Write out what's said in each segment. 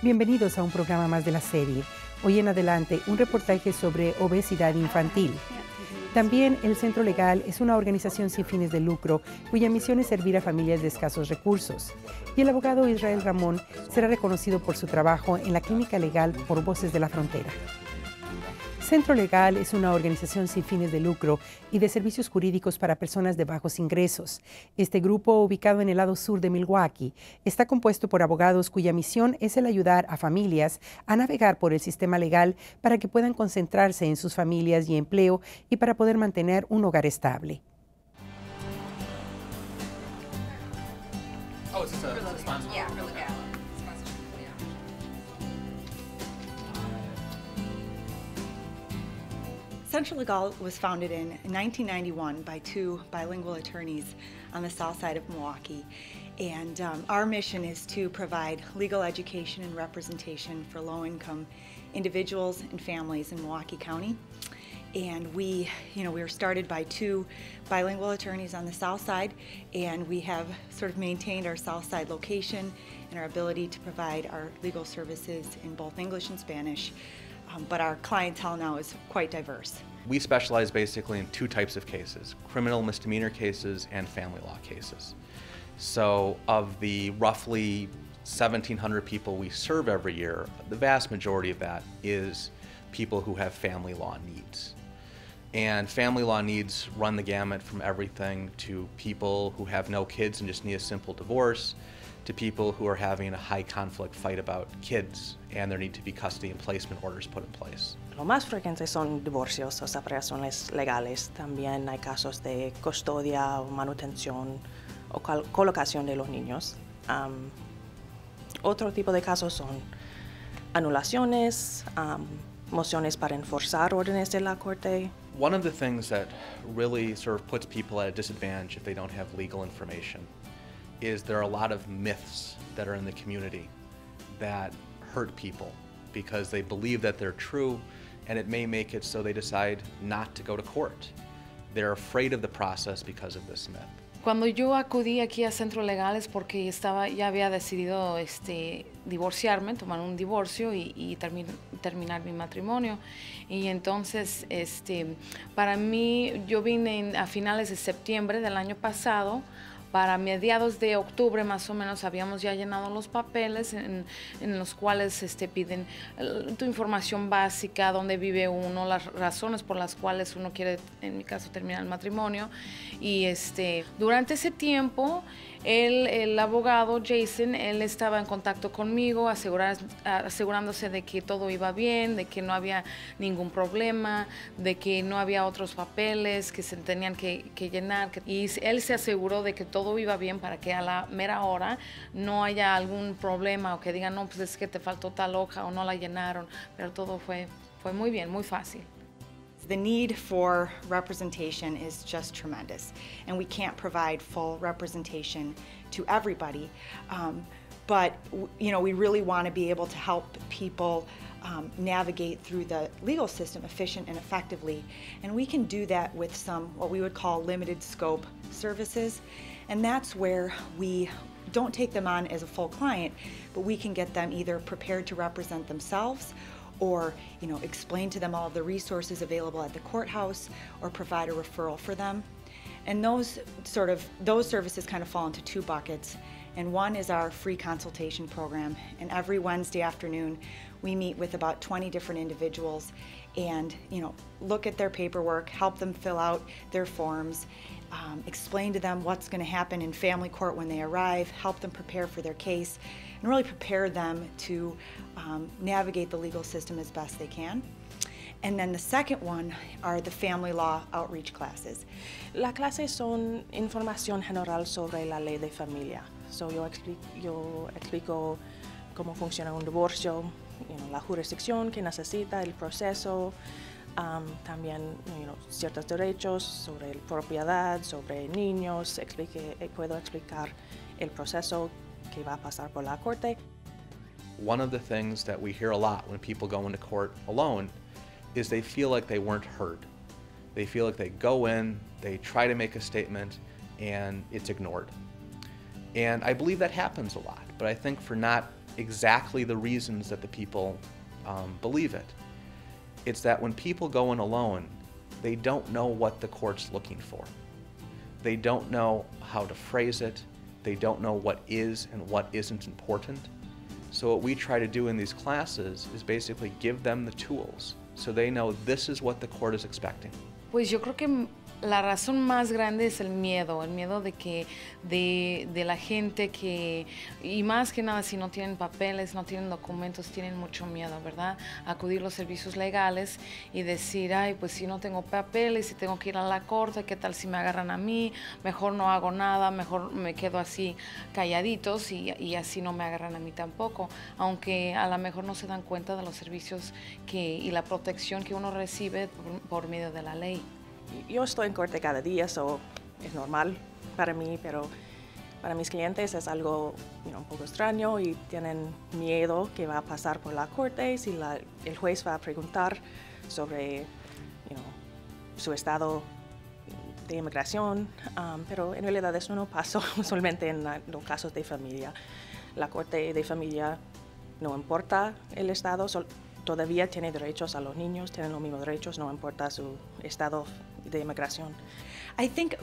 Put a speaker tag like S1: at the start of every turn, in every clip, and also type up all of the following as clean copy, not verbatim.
S1: Bienvenidos a un programa más de la serie. Hoy en Adelante, un reportaje sobre obesidad infantil. También el Centro Legal es una organización sin fines de lucro cuya misión es servir a familias de escasos recursos. Y el abogado Israel Ramón será reconocido por su trabajo en la clínica legal por Voces de la Frontera. Centro Legal es una organización sin fines de lucro y de servicios jurídicos para personas de bajos ingresos. Este grupo, ubicado en el lado sur de Milwaukee, está compuesto por abogados cuya misión es el ayudar a familias a navegar por el sistema legal para que puedan concentrarse en sus familias y empleo y para poder mantener un hogar estable.
S2: Central Legal was founded in 1991 by two bilingual attorneys on the south side of Milwaukee. And our mission is to provide legal education and representation for low-income individuals and families in Milwaukee County. And we were started by two bilingual attorneys on the south side, and we have sort of maintained our south side location and our ability to provide our legal services in both English and Spanish. But our clientele now is quite diverse.
S3: We specialize basically in two types of cases: criminal misdemeanor cases and family law cases. So of the roughly 1,700 people we serve every year, the vast majority of that is people who have family law needs. And family law needs run the gamut from everything to people who have no kids and just need a simple divorce, to people who are having a high conflict fight about kids and there need to be custody and placement orders put in place.
S4: Lo más frecuente son divorcios o separaciones legales. También hay casos de custodia o manutención o colocación de los niños. Otro tipo de casos son anulaciones, mociones para enforzar órdenes de la corte.
S3: One of the things that really sort of puts people at a disadvantage if they don't have legal information is there are a lot of myths that are in the community that hurt people because they believe that they're true, and it may make it so they decide not to go to court. They're afraid of the process because of this myth.
S5: Cuando yo acudí aquí a Centro Legal es porque ya había decidido divorciarme, tomar un divorcio y terminar mi matrimonio. Y entonces, para mí, yo vine a finales de septiembre del año pasado. Para mediados de octubre más o menos habíamos ya llenado los papeles en los cuales piden tu información básica, dónde vive uno, las razones por las cuales uno quiere, en mi caso, terminar el matrimonio. Y durante ese tiempo, el abogado Jason, él estaba en contacto conmigo, asegurándose de que todo iba bien, de que no había ningún problema, de que no había otros papeles que se tenían que llenar. Y él se aseguró de que todo iba bien para que a la mera hora no haya algún problema o que digan, no, pues es que te faltó tal hoja o no la llenaron, pero todo fue muy bien, muy fácil.
S2: The need for representation is just tremendous, and we can't provide full representation to everybody. But we really want to be able to help people navigate through the legal system efficient and effectively, and we can do that with some what we would call limited scope services, and that's where we don't take them on as a full client, but we can get them either prepared to represent themselves, or explain to them all of the resources available at the courthouse, or provide a referral for them. And those services kind of fall into two buckets. And one is our free consultation program. And every Wednesday afternoon, we meet with about 20 different individuals and look at their paperwork, help them fill out their forms, explain to them what's going to happen in family court when they arrive, help them prepare for their case, and really prepare them to navigate the legal system as best they can. And then the second one are the family law outreach classes.
S4: Las clases son información general sobre la ley de familia. So yo explico cómo funciona un divorcio, la jurisdicción que necesita, el proceso, también ciertos derechos sobre propiedad, sobre niños. Puedo explicar el proceso que va a pasar por la corte.
S3: One of the things that we hear a lot when people go into court alone is they feel like they weren't heard. They feel like they go in, they try to make a statement, and it's ignored. And I believe that happens a lot, but I think for not exactly the reasons that the people believe it. It's that when people go in alone, they don't know what the court's looking for. They don't know how to phrase it. They don't know what is and what isn't important. So what we try to do in these classes is basically give them the tools so they know this is what the court is expecting.
S5: Pues yo creo que la razón más grande es el miedo de que de la gente que, y más que nada si no tienen papeles, no tienen documentos, tienen mucho miedo, ¿verdad? Acudir a los servicios legales y decir, ay, pues si no tengo papeles, si tengo que ir a la corte, ¿qué tal si me agarran a mí? Mejor no hago nada, mejor me quedo así calladitos y así no me agarran a mí tampoco, aunque a lo mejor no se dan cuenta de los servicios y la protección que uno recibe por medio de la ley.
S4: Yo estoy en corte cada día, so es normal para mí, pero para mis clientes es algo un poco extraño y tienen miedo que va a pasar por la corte si el juez va a preguntar sobre su estado de inmigración, pero en realidad eso no pasa solamente en los casos de familia. La corte de familia no importa el estado, todavía tiene derechos a los niños, tienen los mismos derechos, no importa su estado de inmigración.
S2: I think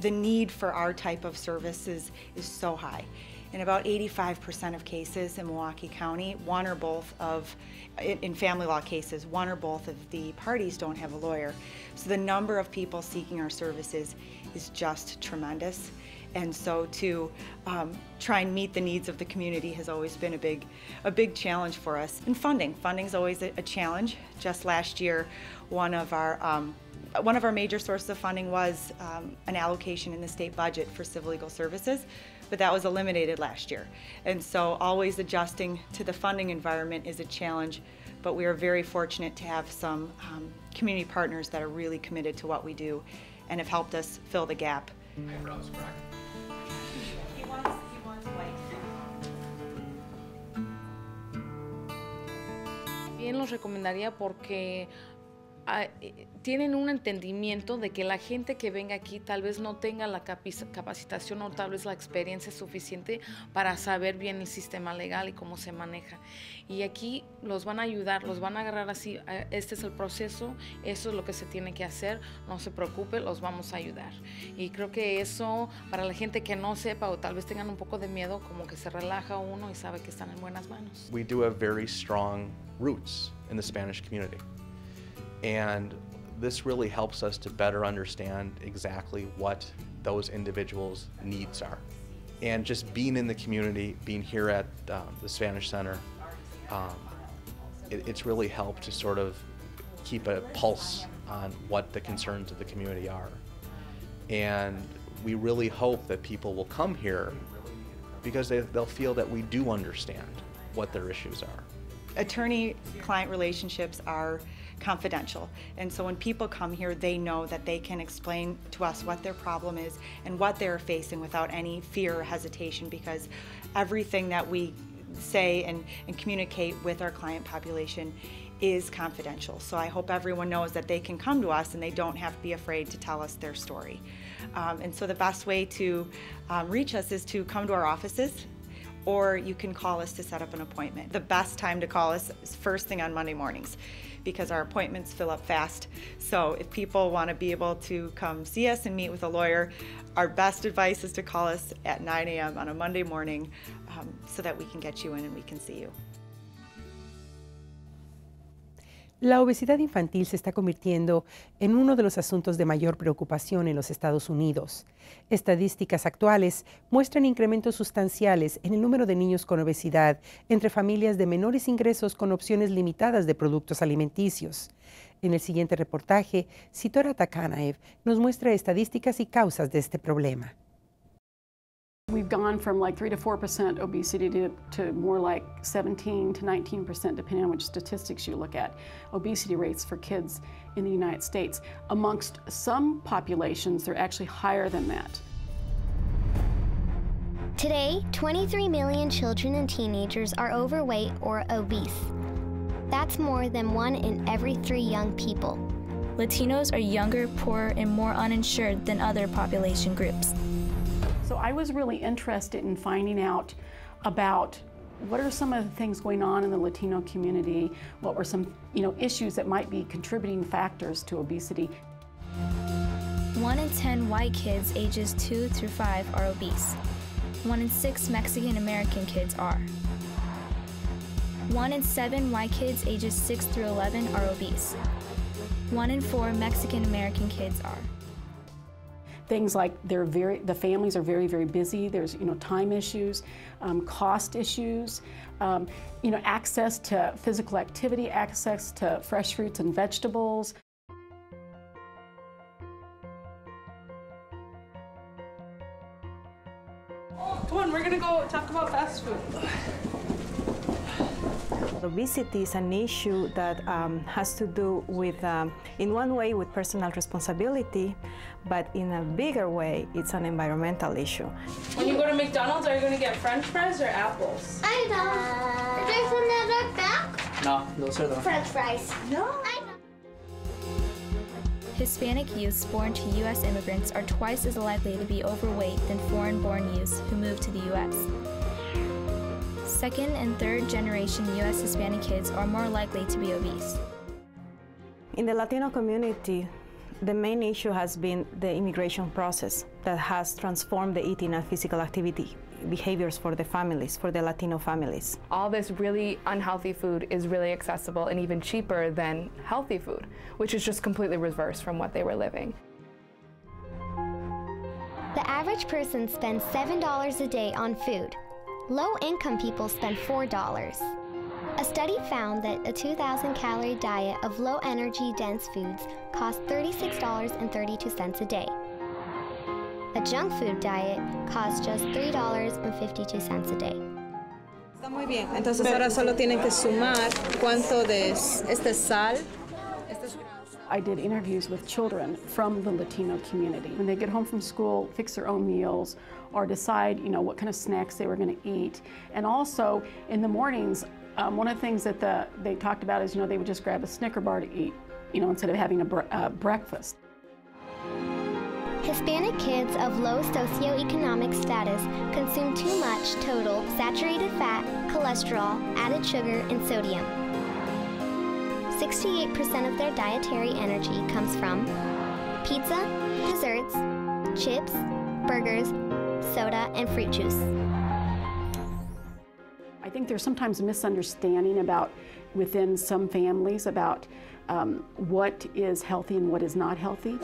S2: the need for our type of services is so high. In about 85% of cases in Milwaukee County, one or both of, in family law cases, one or both of the parties don't have a lawyer. So the number of people seeking our services is just tremendous. And so to try and meet the needs of the community has always been a big challenge for us. And funding's always a challenge. Just last year, one of our major sources of funding was an allocation in the state budget for civil legal services, but that was eliminated last year. And so always adjusting to the funding environment is a challenge, but we are very fortunate to have some community partners that are really committed to what we do and have helped us fill the gap.
S5: Bien los recomendaría porque tienen un entendimiento de que la gente que venga aquí tal vez no tenga la capacitación o tal vez la experiencia suficiente para saber bien el sistema legal y cómo se maneja. Y aquí los van a ayudar, los van a agarrar así, este es el proceso, eso es lo que se tiene que hacer, no se preocupe, los vamos a ayudar. Y creo que eso, para la gente que no sepa o tal vez tengan un poco de miedo, como que se relaja uno y sabe que están en buenas manos.
S3: We do have very strong roots in the Spanish community. And this really helps us to better understand exactly what those individuals' needs are. And just being in the community, being here at the Spanish Center, it's really helped to sort of keep a pulse on what the concerns of the community are. And we really hope that people will come here because they'll feel that we do understand what their issues are.
S2: Attorney-client relationships are confidential, and so when people come here, they know that they can explain to us what their problem is and what they're facing without any fear or hesitation, because everything that we say and communicate with our client population is confidential. So I hope everyone knows that they can come to us and they don't have to be afraid to tell us their story. And so the best way to reach us is to come to our offices, or you can call us to set up an appointment. The best time to call us is first thing on Monday mornings, because our appointments fill up fast. So if people want to be able to come see us and meet with a lawyer, our best advice is to call us at 9 a.m. on a Monday morning so that we can get you in and we can see you.
S1: La obesidad infantil se está convirtiendo en uno de los asuntos de mayor preocupación en los Estados Unidos. Estadísticas actuales muestran incrementos sustanciales en el número de niños con obesidad entre familias de menores ingresos con opciones limitadas de productos alimenticios. En el siguiente reportaje, Sitora Takanaev nos muestra estadísticas y causas de este problema.
S6: We've gone from like 3 to 4% obesity to more like 17 to 19%, depending on which statistics you look at, obesity rates for kids in the United States. Amongst some populations, they're actually higher than that.
S7: Today, 23 million children and teenagers are overweight or obese. That's more than 1 in every 3 young people.
S8: Latinos are younger, poorer, and more uninsured than other population groups.
S6: So I was really interested in finding out about What are some of the things going on in the Latino community? What were some, issues that might be contributing factors to obesity?
S8: 1 in 10 white kids ages 2 through 5 are obese. 1 in 6 Mexican American kids are. 1 in 7 white kids ages 6 through 11 are obese. 1 in 4 Mexican American kids are.
S6: Things like the families are very, very busy. There's, time issues, cost issues, access to physical activity, access to fresh fruits and vegetables.
S4: Come on, we're gonna go talk about fast food.
S9: Obesity is an issue that has to do with, in one way, with personal responsibility, but in a bigger way, it's an environmental issue.
S4: When you go to McDonald's, are you going to get French fries or apples?
S7: I know. There's another back?
S10: No, those are the
S7: French fries. No. I know.
S8: Hispanic youths born to U.S. immigrants are twice as likely to be overweight than foreign-born youths who move to the U.S. Second and third generation U.S. Hispanic kids are more likely to be obese.
S9: In the Latino community, the main issue has been the immigration process that has transformed the eating and physical activity behaviors for the families, for the Latino families.
S11: All this really unhealthy food is really accessible and even cheaper than healthy food, which is just completely reversed from what they were living.
S7: The average person spends $7 a day on food. Low-income people spend $4. A study found that a 2,000-calorie diet of low-energy dense foods costs $36.32 a day. A junk food diet costs just $3.52 a day.
S12: Está muy bien. Entonces ahora solo tienen que sumar cuánto de sal.
S6: I did interviews with children from the Latino community. When they get home from school, fix their own meals, or decide, what kind of snacks they were going to eat. And also, in the mornings, one of the things that they talked about is, they would just grab a Snicker bar to eat, instead of having a breakfast.
S7: Hispanic kids of low socioeconomic status consume too much total saturated fat, cholesterol, added sugar, and sodium. 68% of their dietary energy comes from pizza, desserts, chips, burgers, soda, and fruit juice.
S6: I think there's sometimes a misunderstanding within some families about what is healthy and what is not healthy.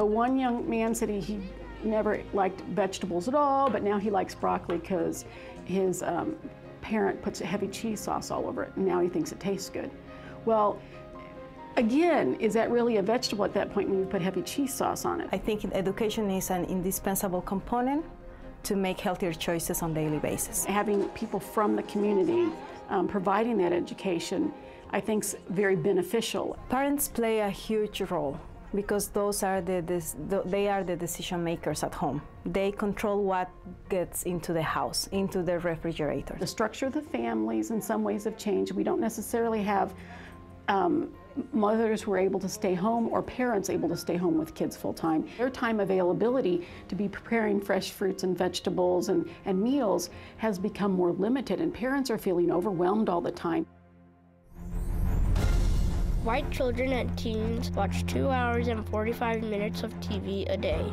S6: One young man said he never liked vegetables at all, but now he likes broccoli because his parent puts a heavy cheese sauce all over it, and now he thinks it tastes good. Well, again, is that really a vegetable at that point when you put heavy cheese sauce on it?
S9: I think education is an indispensable component to make healthier choices on a daily basis.
S6: Having people from the community providing that education, I think, is very beneficial.
S9: Parents play a huge role because they are the decision makers at home. They control what gets into the house, into the refrigerator.
S6: The structure of the families in some ways have changed. We don't necessarily have mothers who are able to stay home or parents able to stay home with kids full time. Their time availability to be preparing fresh fruits and vegetables and meals has become more limited, and parents are feeling overwhelmed all the time.
S13: White children and teens watch 2 hours and 45 minutes of TV a day.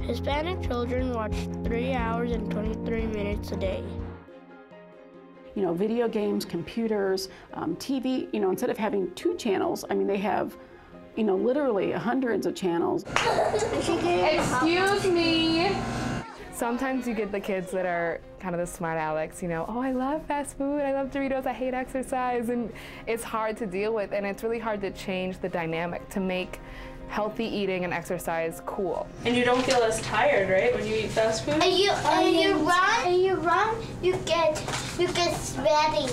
S13: Hispanic children watch 3 hours and 23 minutes a day.
S6: Video games, computers, TV, instead of having 2 channels, they have, literally hundreds of channels.
S11: Excuse me. Sometimes you get the kids that are kind of the smart Alex, oh, I love fast food, I love Doritos, I hate exercise, and it's hard to deal with, and it's really hard to change the dynamic to make healthy eating and exercise cool.
S4: And you don't feel as tired, right, when you eat fast food?
S7: And you run, you get sweaty.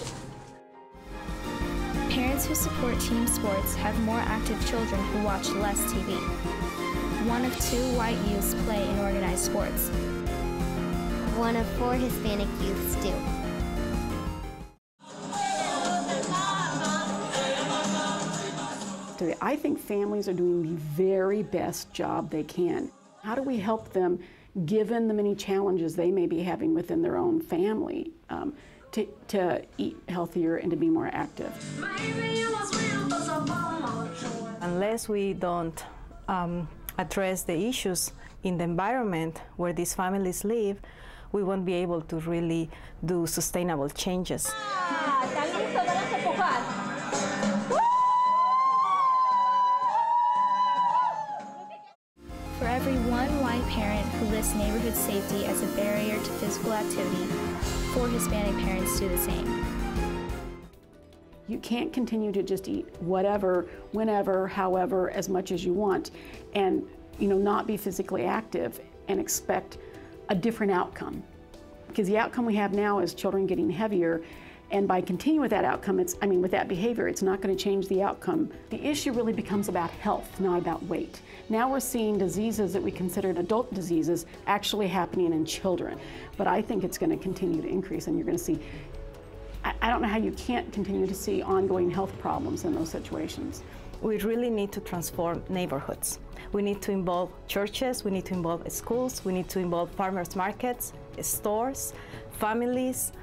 S8: Parents who support team sports have more active children who watch less TV. 1 of 2 white youths play in organized sports.
S7: 1 of 4 Hispanic youths do.
S6: I think families are doing the very best job they can. How do we help them, given the many challenges they may be having within their own family, to eat healthier and to be more active.
S9: Unless we don't address the issues in the environment where these families live, we won't be able to really do sustainable changes.
S8: For every one white parent who lists neighborhood safety as a barrier to physical activity, 4 Hispanic parents do the same.
S6: You can't continue to just eat whatever, whenever, however, as much as you want, and not be physically active and expect a different outcome. Because the outcome we have now is children getting heavier, and by continuing with that outcome, with that behavior, it's not going to change the outcome. The issue really becomes about health, not about weight. Now we're seeing diseases that we considered adult diseases actually happening in children. But I think it's going to continue to increase, and you're going to see, I don't know how you can't continue to see ongoing health problems in those situations.
S9: We really need to transform neighborhoods. We need to involve churches, we need to involve schools, we need to involve farmers markets, stores, families,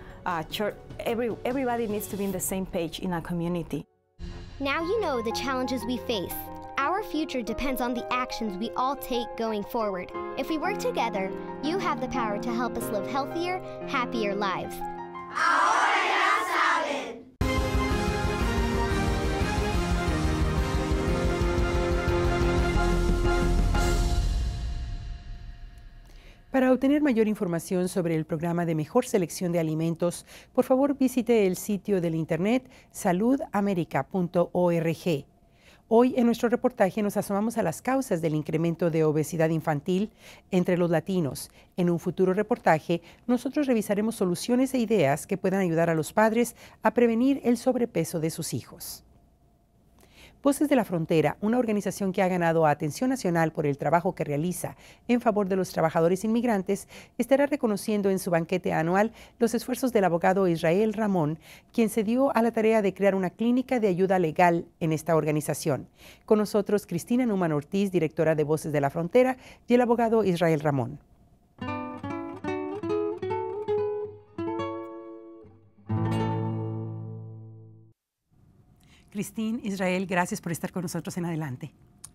S9: church. Everybody needs to be on the same page in our community.
S7: Now you know the challenges we face. Our future depends on the actions we all take going forward. If we work together, you have the power to help us live healthier, happier lives.
S10: Ahora ya saben.
S1: Para obtener mayor información sobre el programa de mejor selección de alimentos, por favor visite el sitio del internet saludamerica.org. Hoy en nuestro reportaje nos asomamos a las causas del incremento de obesidad infantil entre los latinos. En un futuro reportaje, nosotros revisaremos soluciones e ideas que puedan ayudar a los padres a prevenir el sobrepeso de sus hijos. Voces de la Frontera, una organización que ha ganado atención nacional por el trabajo que realiza en favor de los trabajadores inmigrantes, estará reconociendo en su banquete anual los esfuerzos del abogado Israel Ramón, quien se dio a la tarea de crear una clínica de ayuda legal en esta organización. Con nosotros, Cristina Numan Ortiz, directora de Voces de la Frontera, y el abogado Israel Ramón. Cristín, Israel, gracias por estar con nosotros en Adelante.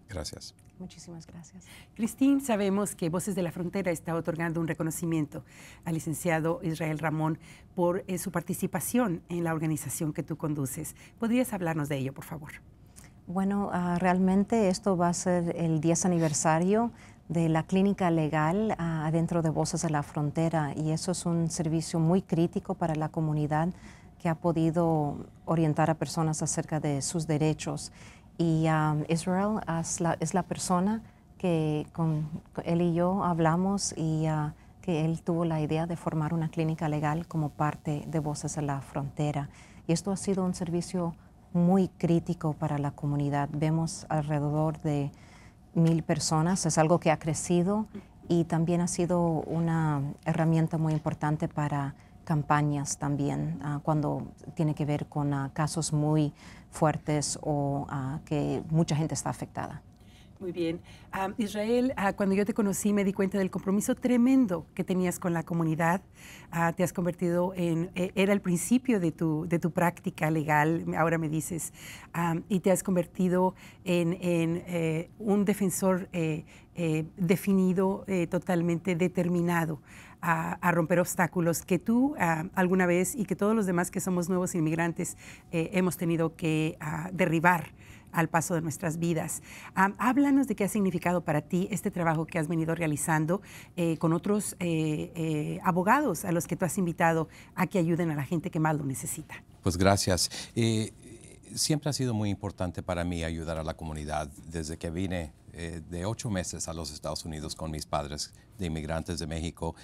S14: Gracias.
S12: Muchísimas gracias.
S1: Cristín, sabemos que Voces de la Frontera está otorgando un reconocimiento al licenciado Israel Ramón por su participación en la organización que tú conduces. ¿Podrías hablarnos de ello, por favor?
S15: Bueno, realmente esto va a ser el 10 aniversario de la clínica legal adentro de Voces de la Frontera, y eso es un servicio muy crítico para la comunidad que ha podido orientar a personas acerca de sus derechos. Y Israel es la persona que con él y yo hablamos, y que él tuvo la idea de formar una clínica legal como parte de Voces de la Frontera. Y esto ha sido un servicio muy crítico para la comunidad. Vemos alrededor de 1000 personas, es algo que ha crecido, y también ha sido una herramienta muy importante para campañas también, cuando tiene que ver con casos muy fuertes o que mucha gente está afectada.
S1: Muy bien. Israel, cuando yo te conocí me di cuenta del compromiso tremendo que tenías con la comunidad. Te has convertido era el principio de tu práctica legal, ahora me dices, y te has convertido en un defensor definido, totalmente determinado a romper obstáculos que tú alguna vez y que todos los demás que somos nuevos inmigrantes hemos tenido que derribar al paso de nuestras vidas. Háblanos de qué ha significado para ti este trabajo que has venido realizando con otros abogados a los que tú has invitado a que ayuden a la gente que más lo necesita.
S14: Pues gracias. Siempre ha sido muy importante para mí ayudar a la comunidad. Desde que vine de 8 meses a los Estados Unidos con mis padres de inmigrantes de México,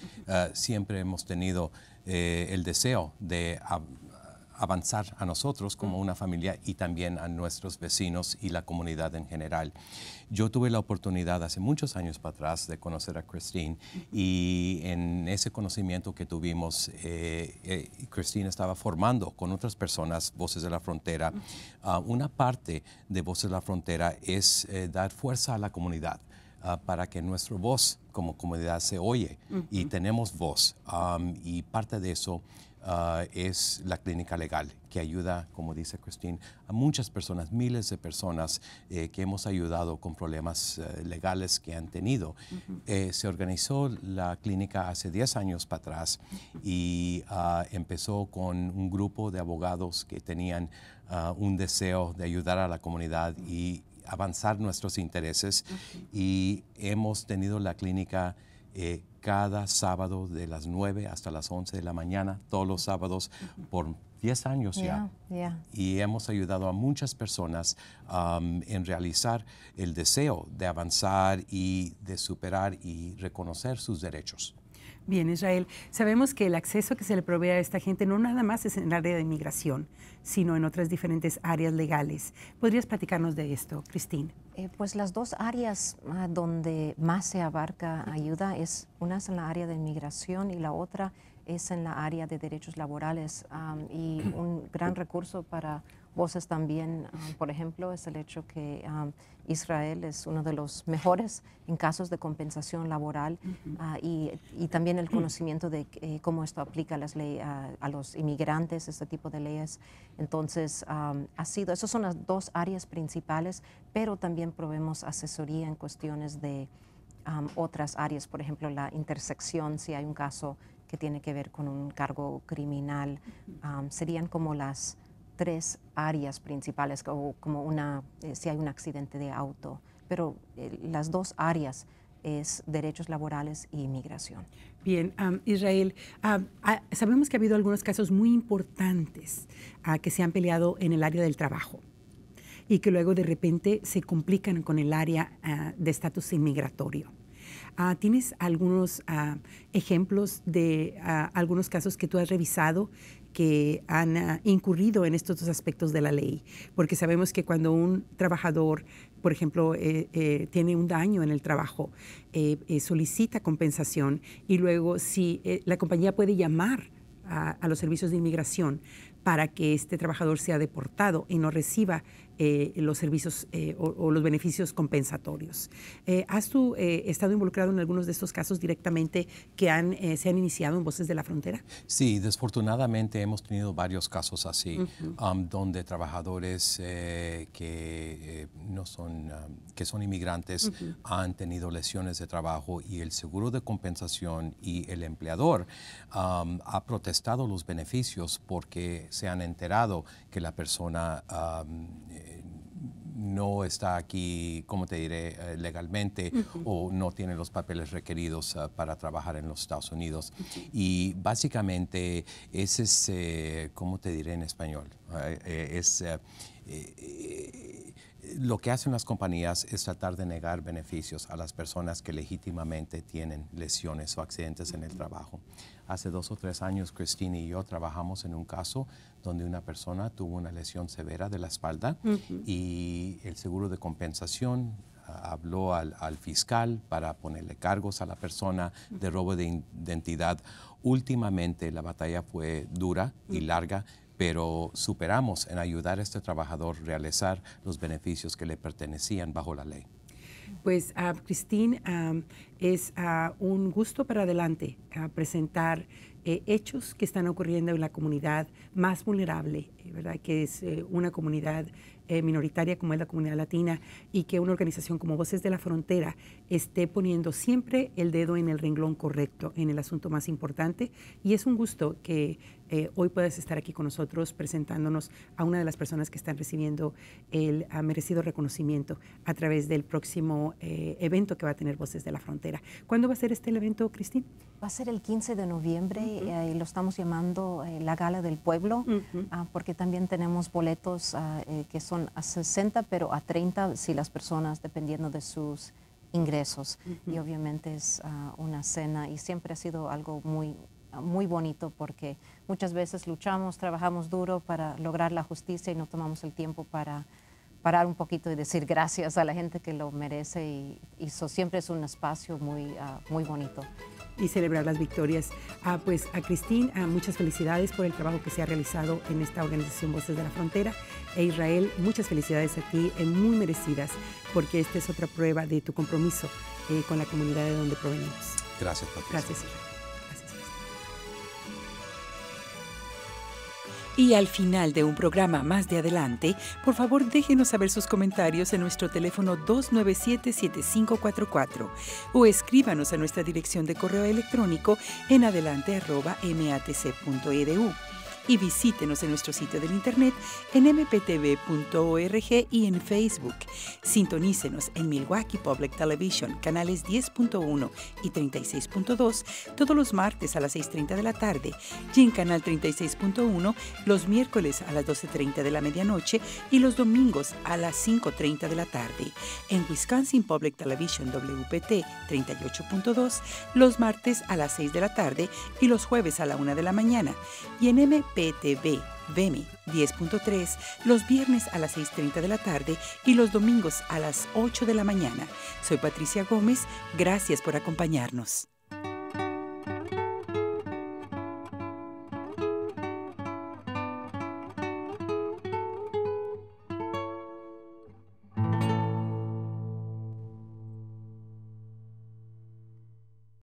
S14: siempre hemos tenido el deseo de avanzar a nosotros como una familia y también a nuestros vecinos y la comunidad en general. Yo tuve la oportunidad hace muchos años para atrás de conocer a Christine, y en ese conocimiento que tuvimos, Christine estaba formando con otras personas Voces de la Frontera. Una parte de Voces de la Frontera es dar fuerza a la comunidad, para que nuestra voz como comunidad se oye y tenemos voz. Y parte de eso es la clínica legal, que ayuda, como dice Christine, a muchas personas, miles de personas que hemos ayudado con problemas legales que han tenido. Se organizó la clínica hace 10 años para atrás y empezó con un grupo de abogados que tenían un deseo de ayudar a la comunidad y avanzar nuestros intereses, y hemos tenido la clínica cada sábado de las 9 hasta las 11 de la mañana, todos los sábados, por 10 años ya. Y hemos ayudado a muchas personas en realizar el deseo de avanzar y de superar y reconocer sus derechos.
S1: Bien, Israel, sabemos que el acceso que se le provee a esta gente no nada más es en el área de inmigración, sino en otras diferentes áreas legales. ¿Podrías platicarnos de esto, Christine?
S15: Pues las dos áreas donde más se abarca ayuda, una es en la área de inmigración y la otra es en la área de derechos laborales. Y un gran recurso para voces también, por ejemplo, es el hecho que Israel es uno de los mejores en casos de compensación laboral, y también el conocimiento de cómo esto aplica a las leyes, a los inmigrantes, este tipo de leyes. Entonces, esas son las dos áreas principales, pero también proveemos asesoría en cuestiones de otras áreas, por ejemplo, la intersección, si hay un caso que tiene que ver con un cargo criminal. Serían como las tres áreas principales, o como si hay un accidente de auto, pero las dos áreas es derechos laborales y inmigración.
S1: Bien, Israel, sabemos que ha habido algunos casos muy importantes que se han peleado en el área del trabajo y que luego de repente se complican con el área de estatus inmigratorio. ¿Tienes algunos ejemplos de algunos casos que tú has revisado que han incurrido en estos dos aspectos de la ley? Porque sabemos que cuando un trabajador, por ejemplo, tiene un daño en el trabajo, solicita compensación, y luego si la compañía puede llamar a los servicios de inmigración para que este trabajador sea deportado y no reciba los servicios o los beneficios compensatorios. ¿Has tú estado involucrado en algunos de estos casos directamente que se han iniciado en Voces de la Frontera?
S14: Sí, desfortunadamente hemos tenido varios casos así, donde trabajadores que son inmigrantes han tenido lesiones de trabajo, y el seguro de compensación y el empleador ha protestado los beneficios porque se han enterado que la persona no está aquí, como te diré, legalmente, o no tiene los papeles requeridos para trabajar en los Estados Unidos. Y básicamente ese es, ¿cómo te diré en español? Lo que hacen las compañías es tratar de negar beneficios a las personas que legítimamente tienen lesiones o accidentes en el trabajo. Hace 2 o 3 años, Christine y yo trabajamos en un caso donde una persona tuvo una lesión severa de la espalda, y el seguro de compensación habló al fiscal para ponerle cargos a la persona de robo de identidad. Últimamente la batalla fue dura y larga, pero superamos en ayudar a este trabajador a realizar los beneficios que le pertenecían bajo la ley.
S1: Pues, Christine, es un gusto para Adelante presentar hechos que están ocurriendo en la comunidad más vulnerable, ¿verdad? Que es una comunidad minoritaria como es la comunidad latina, y que una organización como Voces de la Frontera esté poniendo siempre el dedo en el renglón correcto, en el asunto más importante. Y es un gusto que hoy puedas estar aquí con nosotros presentándonos a una de las personas que están recibiendo el merecido reconocimiento a través del próximo evento que va a tener Voces de la Frontera. ¿Cuándo va a ser este evento, Christine?
S15: Va a ser el 15 de noviembre y lo estamos llamando la Gala del Pueblo, porque también tenemos boletos que son a 60, pero a 30 si las personas, dependiendo de sus ingresos. Y obviamente es una cena, y siempre ha sido algo muy bonito, porque muchas veces luchamos, trabajamos duro para lograr la justicia y no tomamos el tiempo para parar un poquito y decir gracias a la gente que lo merece, y eso siempre es un espacio muy bonito.
S1: y celebrar las victorias. Pues a Cristín, muchas felicidades por el trabajo que se ha realizado en esta organización Voces de la Frontera. E Israel, muchas felicidades a ti, muy merecidas, porque esta es otra prueba de tu compromiso con la comunidad de donde provenimos.
S14: Gracias, Patricia.
S1: Gracias, Israel.
S16: Y al final de un programa más de Adelante, por favor déjenos saber sus comentarios en nuestro teléfono 297-7544 o escríbanos a nuestra dirección de correo electrónico en adelante@matc.edu. Y visítenos en nuestro sitio del internet en mptv.org y en Facebook. Sintonícenos en Milwaukee Public Television, canales 10.1 y 36.2, todos los martes a las 6:30 de la tarde, y en canal 36.1 los miércoles a las 12:30 de la medianoche y los domingos a las 5:30 de la tarde. En Wisconsin Public Television WPT 38.2, los martes a las 6 de la tarde y los jueves a la 1 de la mañana. Y en MPTV VMI 10.3 los viernes a las 6:30 de la tarde y los domingos a las 8 de la mañana. Soy Patricia Gómez, gracias por acompañarnos.